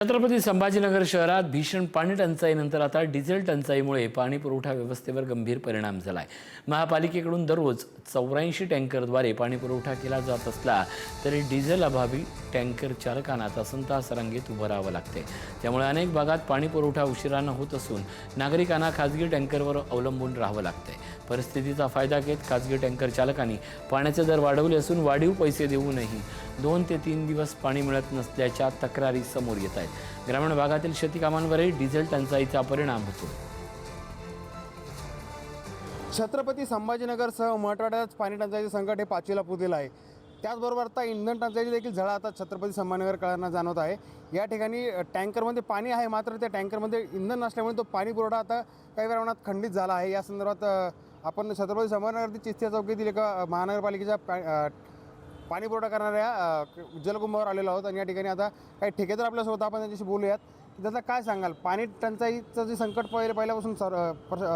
छत्रपती संभाजीनगर शहरात भीषण पाणी टंचाईनंतर आता डिझेल टंचाईमुळे पाणी पुरवठा व्यवस्थेवर गंभीर परिणाम झाला आहे। महापालिकेकडून दररोज 84 टँकरद्वारे पाणी पुरवठा केला जात असला तरी डिझेल अभावी टँकर चालकांना तासनतास रांगेत उभं राहावं लागते। त्यामुळे अनेक भागात पाणी पुरवठा उशिरानं होत असून नागरिकांना खासगी टँकरवर अवलंबून राहावं लागतंय। परिस्थितीचा फायदा घेत खासगी टँकर चालकांनी पाण्याचे दर वाढवले असून वाढीव पैसे देऊनही 2 ते 3 दिवस पाणी मिळत नसल्याच्या तक्रारी समोर येत आहेत। ग्रामीण भागातील शेतीकामांवरही डिझेल टंचाईचा परिणाम होतो। छत्रपती संभाजीनगरसह मराठवाड्यात पाणी टंचाईचे संकट हे पाचवीला पोहोचलेलं आहे। त्याचबरोबर आता इंधन टंचाईची देखील झळा आता छत्रपती संभाजीनगरकरांना जाणवत आहे। या ठिकाणी टँकरमध्ये पाणी आहे, मात्र त्या टँकरमध्ये इंधन नसल्यामुळे तो पाणी पुरवठा आता काही प्रमाणात खंडित झाला आहे। या संदर्भात आपण छत्रपती संभाजीनगर चिस्तिया चौकीतील एका महानगरपालिकेच्या पाणी पुरवठा करणाऱ्या जलकुंभावर आलेलो आहोत आणि या ठिकाणी आता काही ठेकेदार आपल्यासोबत आपण त्यांच्याशी बोलूयात की त्याचा काय सांगाल। पाणी टंचाईचं जे संकट पहिल्यापासून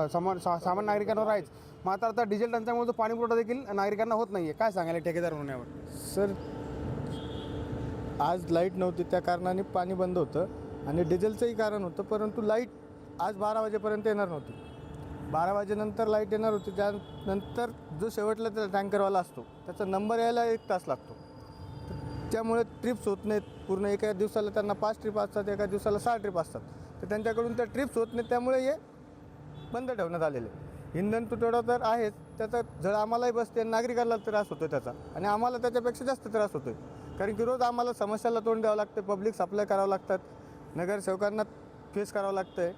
सामान्य नागरिकांवर आहेच, मात्र आता डिझेल टंचाईमुळे तो पाणी पुरवठा देखील नागरिकांना होत नाही आहे। काय सांगाल ठेकेदार म्हणून यावर? सर, आज लाईट नव्हती, त्या कारणाने पाणी बंद होतं आणि डिझेलचंही कारण होतं, परंतु लाईट आज 12 वाजेपर्यंत येणार नव्हती। 12 वाजेनंतर लाईट येणार होती, त्यानंतर जो शेवटला त्याला टँकरवाला असतो त्याचा नंबर यायला 1 तास लागतो। त्यामुळे ट्रिप्स होत नाहीत। पूर्ण एका दिवसाला त्यांना 5 ट्रिप असतात, एका दिवसाला 6 ट्रिप असतात, तर त्यांच्याकडून त्या ट्रिप्स होत नाहीत, त्यामुळे हे बंद ठेवण्यात आलेले। इंधन तुटवडा तर आहेच, त्याचा झळ आम्हालाही बसते, नागरिकांना त्रास होतो त्याचा, आणि आम्हाला त्याच्यापेक्षा जास्त त्रास होतो आहे, कारण की रोज आम्हाला समस्याला तोंड द्यावं लागतं, पब्लिक सप्लाय करावं लागतात, नगरसेवकांना फेस करावं लागतं आहे,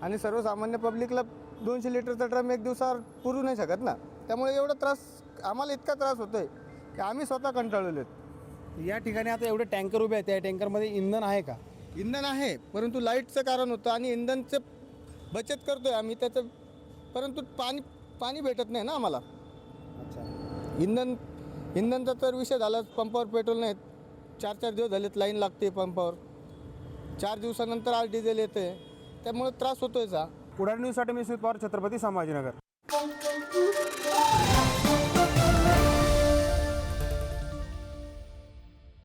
आणि सर्वसामान्य पब्लिकला 200 लिटरचा ड्रम एक दिवसावर पुरू नाही शकत ना। त्यामुळे एवढा त्रास आम्हाला, इतका त्रास होतो आहे की आम्ही स्वतः कंटाळलेलो आहेत। या ठिकाणी आता एवढे टँकर उभे आहेत, त्या टँकरमध्ये इंधन आहे का? इंधन आहे, परंतु लाईटचं कारण होतं आणि इंधनचं बचत करतो आहे आम्ही त्याचं, परंतु पाणी भेटत नाही ना आम्हाला। अच्छा, इंधनचा तर विषय झाला, पंपावर पेट्रोल नाहीत, 4-4 दिवस झालेत, लाईन लागते पंपावर, 4 दिवसानंतर आज डिझेल येते, त्यामुळे त्रास होतो याचा। पुढारी न्यूजसाठी मी सुजित पवार, छत्रपती संभाजीनगर।